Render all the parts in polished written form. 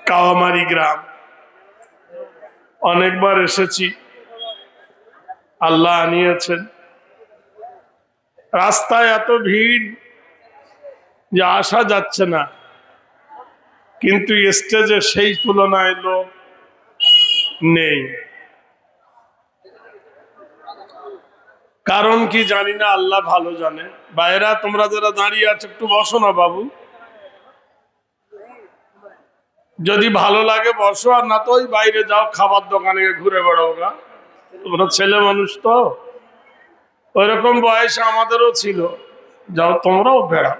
কাওয়ামারি গ্রাম অনেকবার এসেছি, আল্লাহ আনিয়েছেন। রাস্তায় এত ভিড় যে আসা যাচ্ছে না, কিন্তু স্টেজে সেই তুলনায় লোক নেই। কারণ কি জানি না, আল্লাহ ভালো জানে। বাইরা তোমরা যারা দাঁড়িয়ে আছো একটু বসো না বাবু, যদি ভালো লাগে বসো, আর না তো ওই বাইরে যাও, খাবার দোকানে ঘুরে বেড়াও গা। তোমরা ছেলে মানুষ তো, ওইরকম বয়স আমাদেরও ছিল, যাও তোমরাও বেড়াও।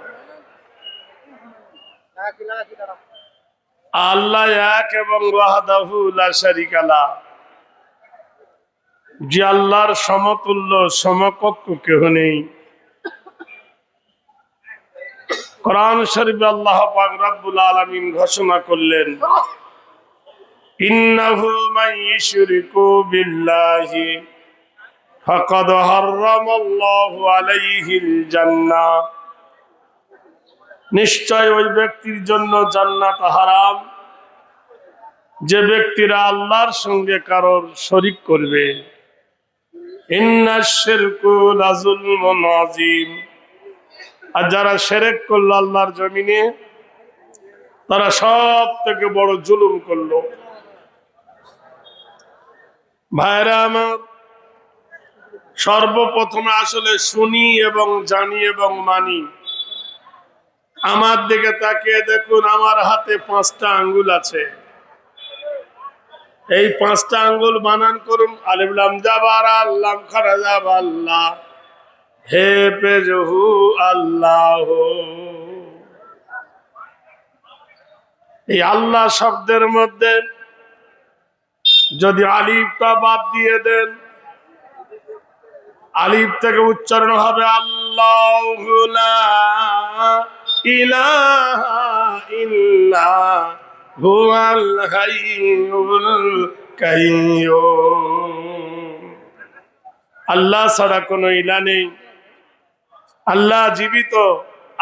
আল্লাহ এক এবং ওয়াহদাহু লা শারীকা লাহ, যে আল্লাহর সমতুল্য সমকক্ষ কেহ নেই। কোরআন শরীফে আল্লাহ পাক রব্বুল আলামিন ঘোষণা করলেন, ইন্নাহু মান ইউশরিকু বিল্লাহি ফাকাদ হারামাল্লাহু আলাইহিল জান্নাহ। নিশ্চয় ওই ব্যক্তির জন্য জান্নাত হারাম, যে ব্যক্তিরা আল্লাহর সঙ্গে কারোর শরীক করবে। ইন্নাশ শিরকু লাযুলমুন আযীম। আর যারা শিরক করলো আল্লাহর জমিনে, তারা সব থেকে বড় জুলুম করলো। ভাইরা আমার, সর্বপ্রথমে আসলে শুনি এবং জানি এবং মানি। আমার দিকে তাকিয়ে দেখুন, আমার হাতে 5টা আঙ্গুল আছে। এই 5টা আঙ্গুল বানান করুন, আলিফ লাম জাবার আল্লাহ খারাজা আল্লাহ, হে পেজহু আল্লাহ। এই আল্লাহ শব্দের মধ্যে যদি আলিফটা বাদ দিয়ে দেন, আলিফ থেকে উচ্চারণ হবে আল্লাহু লা ইলাহা ইল্লা হুয়াল হাইয়ুল কাইয়্যুম। আল্লাহ ছাড়া কোনো ইলাহ নেই। আল্লাহ জীবিত,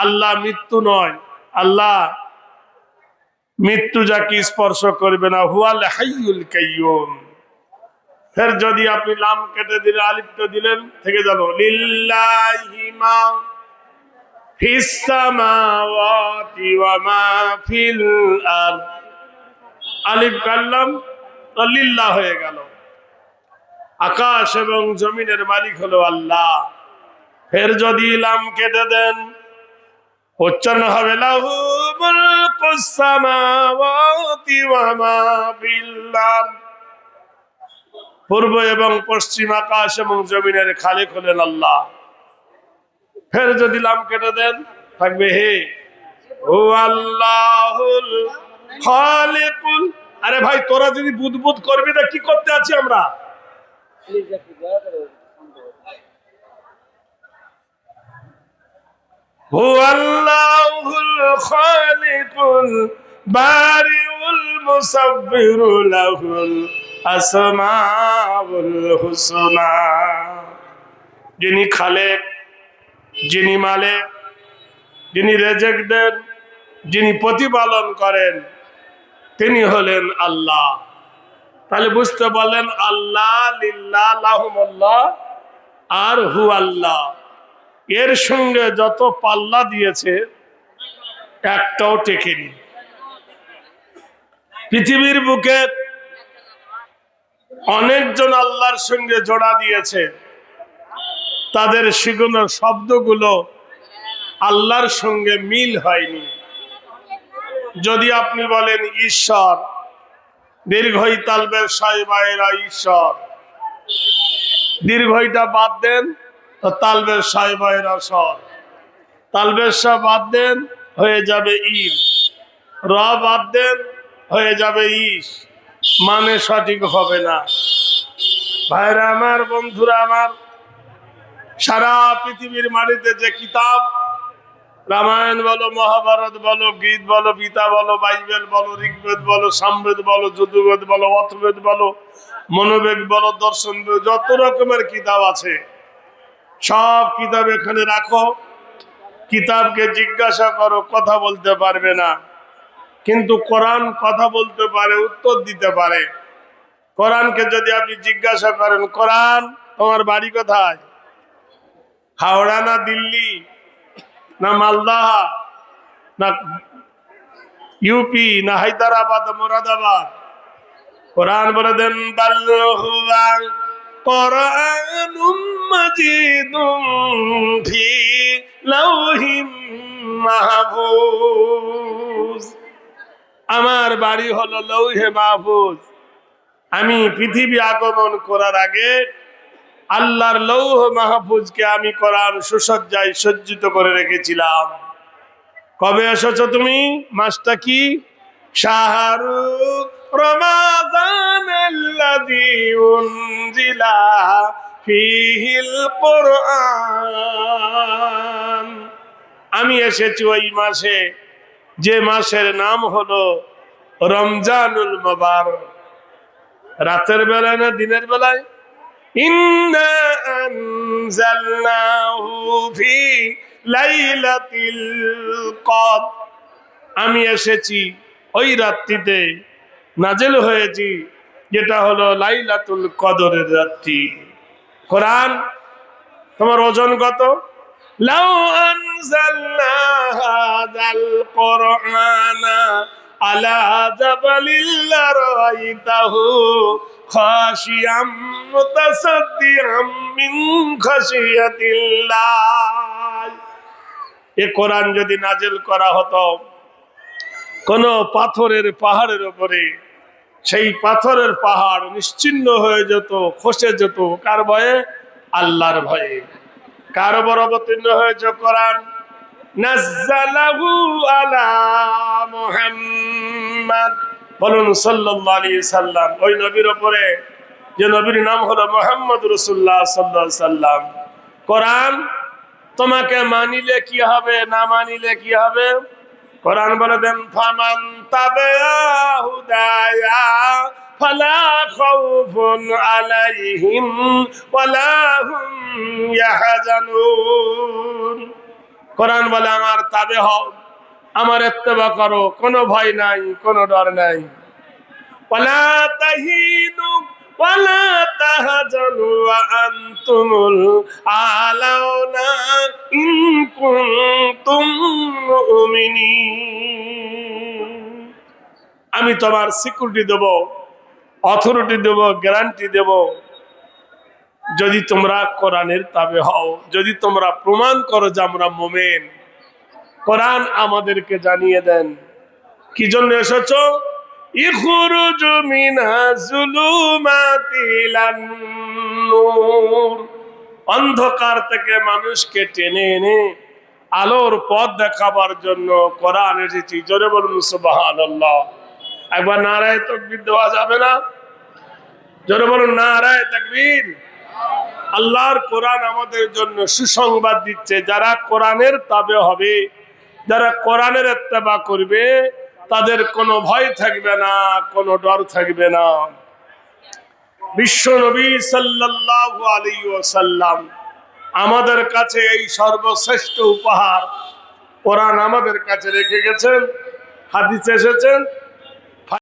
আল্লাহ মৃত্যু নয়। আল্লাহ মৃত্যু যাকে স্পর্শ করবে না, হুয়াল হাইয়ুল কাইয়্যুম। ফের যদি আপনি লাম কেটে দিলে, আলিফটা দিলেন, থেকে গেল লিল্লাহি মা ফিস সামাওয়াতি ওয়া মা ফিল আরদ। আলিফ কাটলাম তো লিল্লাহ হয়ে গেল। আকাশ এবং জমিনের মালিক হলো আল্লাহ। ফের যদি লাম কেটে দেন, উচ্চারণ হবে লাহু মুলকুস সামাওয়াতি ওয়া মা ফিল আরদ। পূর্ব এবং পশ্চিম আকাশ এবং জমিনের খালিক হলেন আল্লাহ। ফের যদি লাম কেটে দেন, থাকবে হে ও আল্লাহুল খালিকুল। আরে ভাই, তোরা যদি বুদবুদ করবি না, কি করতে আছি আমরা? হুয়াল্লাহুল খালিকুল বারিউল মুসাব্বিরু লাহুল আসমাউল হুসনা। যিনি খালেক, যিনি মালিক, যিনি রেজেক দেন, যিনি প্রতিপালন করেন, তিনি হলেন আল্লাহ। তাহলে বুঝতে পারলেন, আল্লাহ, লিল্লাহ, লাহুমুল্লাহ আর হু আল্লাহ, এর সঙ্গে যত পাল্লা দিয়েছে একটাও টেকেনি। পৃথিবীর বুকে অনেকজন আল্লাহর সঙ্গে জোড়া দিয়েছে, তাদের সেগুলো শব্দগুলো আল্লাহর সঙ্গে মিল হয়নি। যদি আপনি বলেন ঈশ্বর, দীর্ঘই তালবের সাহেবায়েরা ঈশ্বর, দীর্ঘইটা বাদ দেন তো তালবের সাহেবায়েরা সর, তালবের শাহ বাদ দেন হয়ে যাবে ঈদ, র বাদ দেন হয়ে যাবে ইস, মানে সঠিক হবে না। ভাইরা আমার, বন্ধুরা আমার, সারা পৃথিবীর মাটিতে যে কিতাব, রামায়ণ বলো, মহাভারত বলো, গীত বলো, গীতা বলো, বাইবেল বলো, ঋগ্বেদ বলো, সামবেদ বলো, যজুর্বেদ বলো, অথর্ববেদ বলো, মনোবেদ বলো, দর্শন বলো, যত রকমের কিতাব আছে, সব কিতাব এখানে রাখো। কিতাবকে জিজ্ঞাসা করো, কথা বলতে পারবে না। কিন্তু কোরআন কথা বলতে পারে, উত্তর দিতে পারে। কোরআনকে যদি আপনি জিজ্ঞাসা করেন, কোরআন তোমার বাড়ি কোথায়, হাওড়া না দিল্লি না মালদা না ইউপি না হায়দ্রাবাদ মুরাদাবাদ, কোরআন বলে দেন বাল হুয়া কোরআনুম মাজিদুম ফি লাউহিম মাহফুজ। আমার বাড়ি হলো লৌহে মাহফুজ। আমি পৃথিবী আগমন করার আগে আল্লাহর লৌহ মাহফুজকে আমি কোরআন সুসজ্জায় সজ্জিত করে রেখেছিলাম। কবে এসেছো তুমি? মাসটা কি? শাহরু রমাদানাল্লাযী উনজিলা ফীহিল কুরআন। আমি এসেছি ওই মাসে, যে মাসের নাম হলো রমজানুল মুবারক। রাতের বেলায় না দিনের বেলায়? ইন্না আনজালনাহু ফি লাইলাতিল কদর। আমি এসেছি ওই রাত্রিতে, নাজিল হয়েছি, যেটা হলো লাইলাতুল কদরের রাত্রি। কোরআন তোমার ওজন কত? লাউ আনজালনা হাযাল কুরআনা আলা জাবালিল লারাইতাহু খাশিয়াম মুতাসাদ্দিআম মিন খাশিয়াতিল্লাহ। এই কোরআন যদি নাজিল করা হতো কোন পাথরের পাহাড়ের উপরে, সেই পাথরের পাহাড় নিশ্চিহ্ন হয়ে যেত, খসে যেত। কার ভয়ে? আল্লাহর ভয়ে। কার উপর অবতীর্ণ হয়েছে কোরআন? নাজ্জালাহু আলা মুহাম্মাদ, বলুন সাল্লাল্লাহু আলাইহি সাল্লাম। ওই নবীর উপরে, যে নবীর নাম হলো মুহাম্মদ রাসূলুল্লাহ সাল্লাল্লাহু আলাইহি সাল্লাম। কোরআন তোমাকে মানিলে কি হবে, না মানিলে কি হবে? কোরআন বলে দেন ফামান তাবিআ হুদায়া ফালা খাউফুন আলাইহিম ওয়ালা হুম ইয়াহজানুন। কোরআন বলে আমার তাবে হও, আমার ইত্তেবা করো, কোনো ভয় নাই, কোনো ডর নাই। ওয়ালা তাহিনু ওয়ালা তাহজানু ওয়া আনতুমুল আলাউনা ইন কুনতুম মুমিনিন। আমি তোমার সিকিউরিটি দেব, অথরিটি দেব, গ্যারান্টি দেব, যদি তোমরা কোরআনের তাবে হও, যদি তোমরা প্রমাণ করো যে আমরা মুমিন। কোরআন আমাদেরকে জানিয়ে দেন কি জন্য এসেছো? ইখরুজু মিনাজ যুলুমাতি ইলান নূর। অন্ধকার থেকে মানুষকে টেনে এনে আলোর পথ দেখাবার জন্য কোরআন এসেছে। জোরে বলুন সুবহানাল্লাহ। একবার নারায়ে তাকবীর দেওয়া যাবে না? জোরে বলুন নারায়ে তাকবীর। আল্লাহর কোরআন আমাদের জন্য সুসংবাদ দিচ্ছে, যারা কোরআনের তাবে হবে, যারা কোরআনের ইত্তেবা করবে, তাদের কোনো ভয় থাকবে না, কোনো ডর থাকবে না। বিশ্ব নবী সাল্লাল্লাহু আলাইহি ওয়াসাল্লাম আমাদের কাছে এই সর্বশ্রেষ্ঠ উপহার কোরআন আমাদের কাছে রেখে গেছেন। হাদিসে এসেছেন